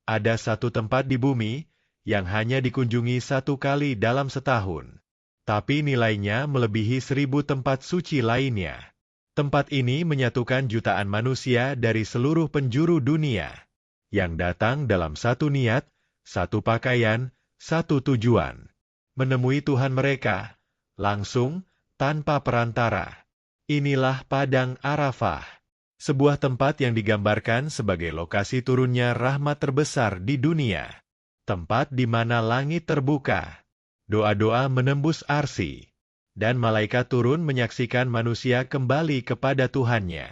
ada satu tempat di bumi yang hanya dikunjungi satu kali dalam setahun. Tapi nilainya melebihi 1000 tempat suci lainnya. Tempat ini menyatukan jutaan manusia dari seluruh penjuru dunia, yang datang dalam satu niat, satu pakaian, satu tujuan. Menemui Tuhan mereka, langsung, tanpa perantara. Inilah Padang Arafah, sebuah tempat yang digambarkan sebagai lokasi turunnya rahmat terbesar di dunia. Tempat di mana langit terbuka, doa-doa menembus arsy, dan malaikat turun menyaksikan manusia kembali kepada Tuhannya.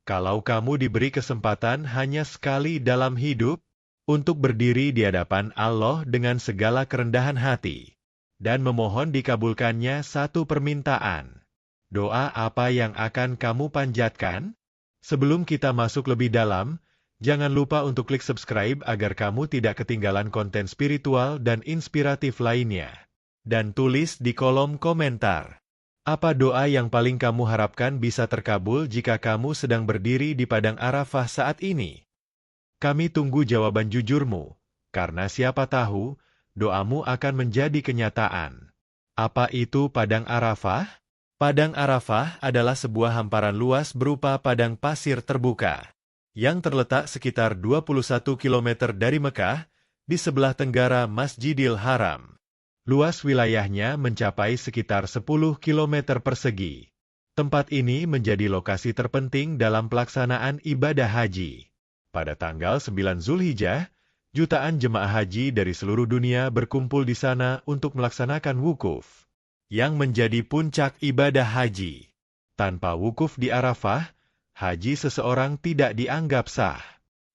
Kalau kamu diberi kesempatan hanya sekali dalam hidup, untuk berdiri di hadapan Allah dengan segala kerendahan hati, dan memohon dikabulkannya satu permintaan, doa apa yang akan kamu panjatkan? Sebelum kita masuk lebih dalam, jangan lupa untuk klik subscribe agar kamu tidak ketinggalan konten spiritual dan inspiratif lainnya. Dan tulis di kolom komentar, apa doa yang paling kamu harapkan bisa terkabul jika kamu sedang berdiri di Padang Arafah saat ini? Kami tunggu jawaban jujurmu, karena siapa tahu, doamu akan menjadi kenyataan. Apa itu Padang Arafah? Padang Arafah adalah sebuah hamparan luas berupa padang pasir terbuka, yang terletak sekitar 21 km dari Mekah, di sebelah tenggara Masjidil Haram. Luas wilayahnya mencapai sekitar 10 km persegi. Tempat ini menjadi lokasi terpenting dalam pelaksanaan ibadah haji. Pada tanggal 9 Zulhijjah, jutaan jemaah haji dari seluruh dunia berkumpul di sana untuk melaksanakan wukuf, yang menjadi puncak ibadah haji. Tanpa wukuf di Arafah, haji seseorang tidak dianggap sah.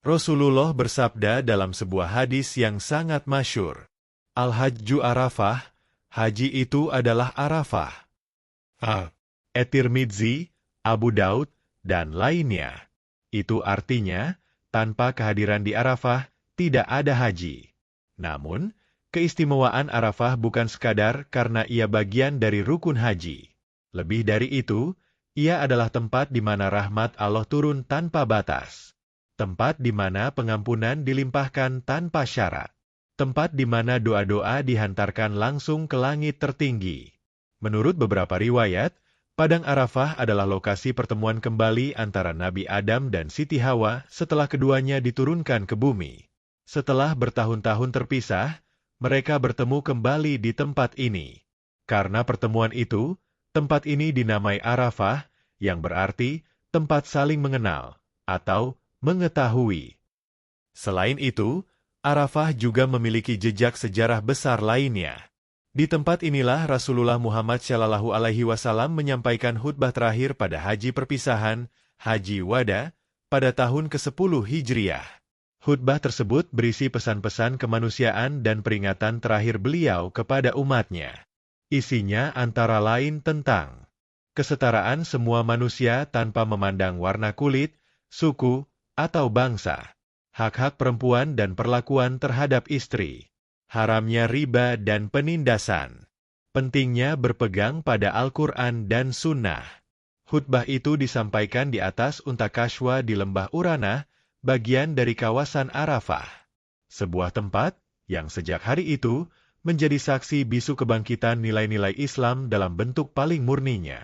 Rasulullah bersabda dalam sebuah hadis yang sangat masyhur, Al-Hajju Arafah, haji itu adalah Arafah. At-Tirmidzi, Abu Daud, dan lainnya. Itu artinya, tanpa kehadiran di Arafah, tidak ada haji. Namun, keistimewaan Arafah bukan sekadar karena ia bagian dari rukun haji. Lebih dari itu, ia adalah tempat di mana rahmat Allah turun tanpa batas. Tempat di mana pengampunan dilimpahkan tanpa syarat. Tempat di mana doa-doa dihantarkan langsung ke langit tertinggi. Menurut beberapa riwayat, Padang Arafah adalah lokasi pertemuan kembali antara Nabi Adam dan Siti Hawa setelah keduanya diturunkan ke bumi. Setelah bertahun-tahun terpisah, mereka bertemu kembali di tempat ini. Karena pertemuan itu, tempat ini dinamai Arafah, yang berarti tempat saling mengenal atau mengetahui. Selain itu, Arafah juga memiliki jejak sejarah besar lainnya. Di tempat inilah Rasulullah Muhammad SAW menyampaikan khutbah terakhir pada haji perpisahan, Haji Wada, pada tahun ke-10 Hijriah. Khutbah tersebut berisi pesan-pesan kemanusiaan dan peringatan terakhir beliau kepada umatnya. Isinya antara lain tentang kesetaraan semua manusia tanpa memandang warna kulit, suku, atau bangsa. Hak-hak perempuan dan perlakuan terhadap istri, haramnya riba dan penindasan, pentingnya berpegang pada Al-Quran dan Sunnah. Khutbah itu disampaikan di atas unta Kashwa di Lembah Urana, bagian dari kawasan Arafah. Sebuah tempat yang sejak hari itu menjadi saksi bisu kebangkitan nilai-nilai Islam dalam bentuk paling murninya.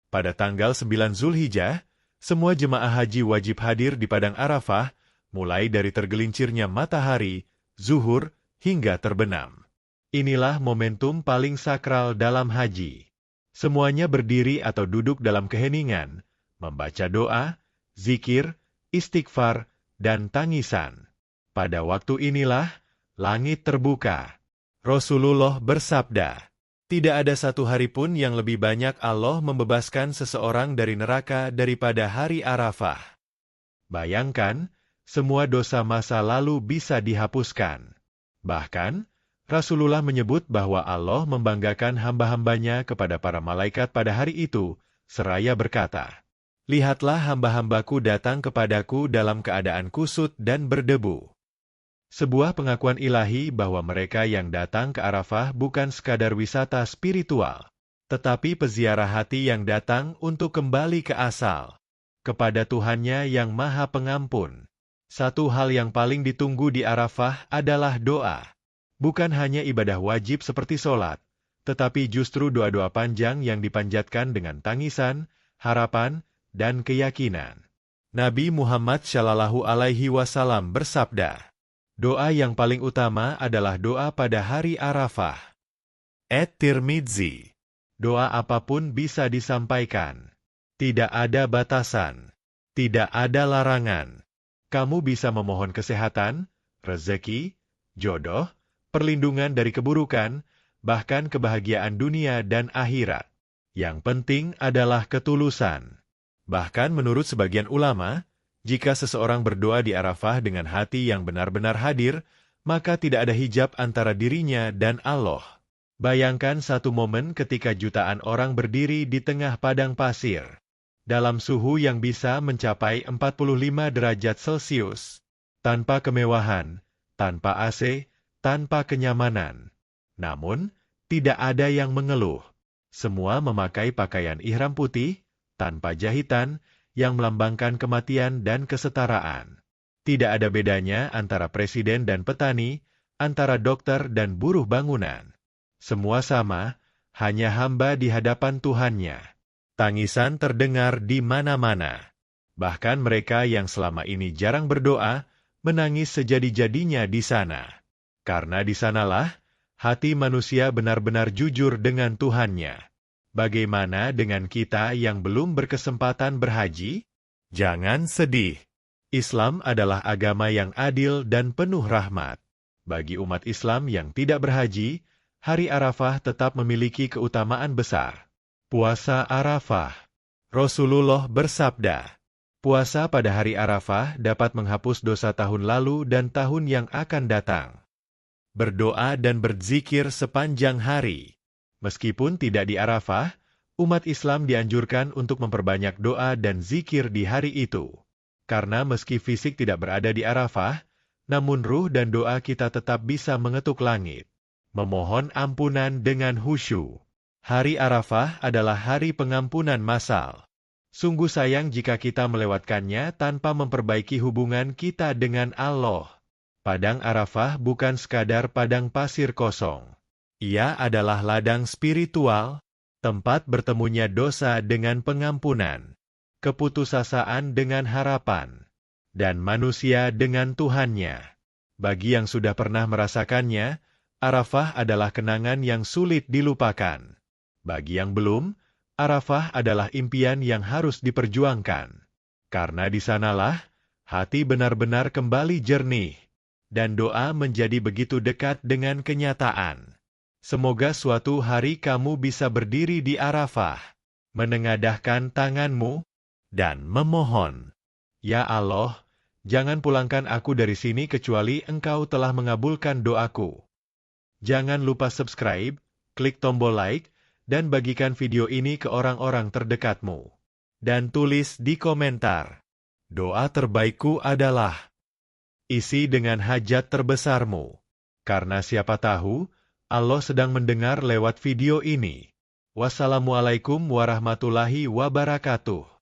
Pada tanggal 9 Zulhijjah, semua jemaah haji wajib hadir di Padang Arafah, mulai dari tergelincirnya matahari, zuhur, hingga terbenam. Inilah momentum paling sakral dalam haji. Semuanya berdiri atau duduk dalam keheningan, membaca doa, zikir, istighfar, dan tangisan. Pada waktu inilah, langit terbuka. Rasulullah bersabda, tidak ada satu hari pun yang lebih banyak Allah membebaskan seseorang dari neraka daripada hari Arafah. Bayangkan, semua dosa masa lalu bisa dihapuskan. Bahkan, Rasulullah menyebut bahwa Allah membanggakan hamba-hambanya kepada para malaikat pada hari itu, seraya berkata, lihatlah hamba-hambaku datang kepadaku dalam keadaan kusut dan berdebu. Sebuah pengakuan ilahi bahwa mereka yang datang ke Arafah bukan sekadar wisata spiritual, tetapi peziarah hati yang datang untuk kembali ke asal, kepada Tuhannya yang Maha Pengampun. Satu hal yang paling ditunggu di Arafah adalah doa. Bukan hanya ibadah wajib seperti sholat, tetapi justru doa-doa panjang yang dipanjatkan dengan tangisan, harapan, dan keyakinan. Nabi Muhammad Shallallahu Alaihi Wasallam bersabda, doa yang paling utama adalah doa pada hari Arafah. At-Tirmidzi. Doa apapun bisa disampaikan. Tidak ada batasan. Tidak ada larangan. Kamu bisa memohon kesehatan, rezeki, jodoh, perlindungan dari keburukan, bahkan kebahagiaan dunia dan akhirat. Yang penting adalah ketulusan. Bahkan menurut sebagian ulama, jika seseorang berdoa di Arafah dengan hati yang benar-benar hadir, maka tidak ada hijab antara dirinya dan Allah. Bayangkan satu momen ketika jutaan orang berdiri di tengah padang pasir, dalam suhu yang bisa mencapai 45 derajat Celcius, tanpa kemewahan, tanpa AC, tanpa kenyamanan. Namun, tidak ada yang mengeluh. Semua memakai pakaian ihram putih, tanpa jahitan, yang melambangkan kematian dan kesetaraan. Tidak ada bedanya antara presiden dan petani, antara dokter dan buruh bangunan. Semua sama, hanya hamba di hadapan Tuhannya. Tangisan terdengar di mana-mana. Bahkan mereka yang selama ini jarang berdoa, menangis sejadi-jadinya di sana. Karena di sanalah, hati manusia benar-benar jujur dengan Tuhannya. Bagaimana dengan kita yang belum berkesempatan berhaji? Jangan sedih. Islam adalah agama yang adil dan penuh rahmat. Bagi umat Islam yang tidak berhaji, hari Arafah tetap memiliki keutamaan besar. Puasa Arafah. Rasulullah bersabda, puasa pada hari Arafah dapat menghapus dosa tahun lalu dan tahun yang akan datang. Berdoa dan berzikir sepanjang hari. Meskipun tidak di Arafah, umat Islam dianjurkan untuk memperbanyak doa dan zikir di hari itu. Karena meski fisik tidak berada di Arafah, namun ruh dan doa kita tetap bisa mengetuk langit. Memohon ampunan dengan khusyuk. Hari Arafah adalah hari pengampunan massal. Sungguh sayang jika kita melewatkannya tanpa memperbaiki hubungan kita dengan Allah. Padang Arafah bukan sekadar padang pasir kosong. Ia adalah ladang spiritual, tempat bertemunya dosa dengan pengampunan, keputusasaan dengan harapan, dan manusia dengan Tuhannya. Bagi yang sudah pernah merasakannya, Arafah adalah kenangan yang sulit dilupakan. Bagi yang belum, Arafah adalah impian yang harus diperjuangkan. Karena di sanalah, hati benar-benar kembali jernih, dan doa menjadi begitu dekat dengan kenyataan. Semoga suatu hari kamu bisa berdiri di Arafah, menengadahkan tanganmu, dan memohon, "Ya Allah, jangan pulangkan aku dari sini kecuali Engkau telah mengabulkan doaku." Jangan lupa subscribe, klik tombol like, dan bagikan video ini ke orang-orang terdekatmu. Dan tulis di komentar, doa terbaikku adalah, isi dengan hajat terbesarmu. Karena siapa tahu, Allah sedang mendengar lewat video ini. Wassalamualaikum warahmatullahi wabarakatuh.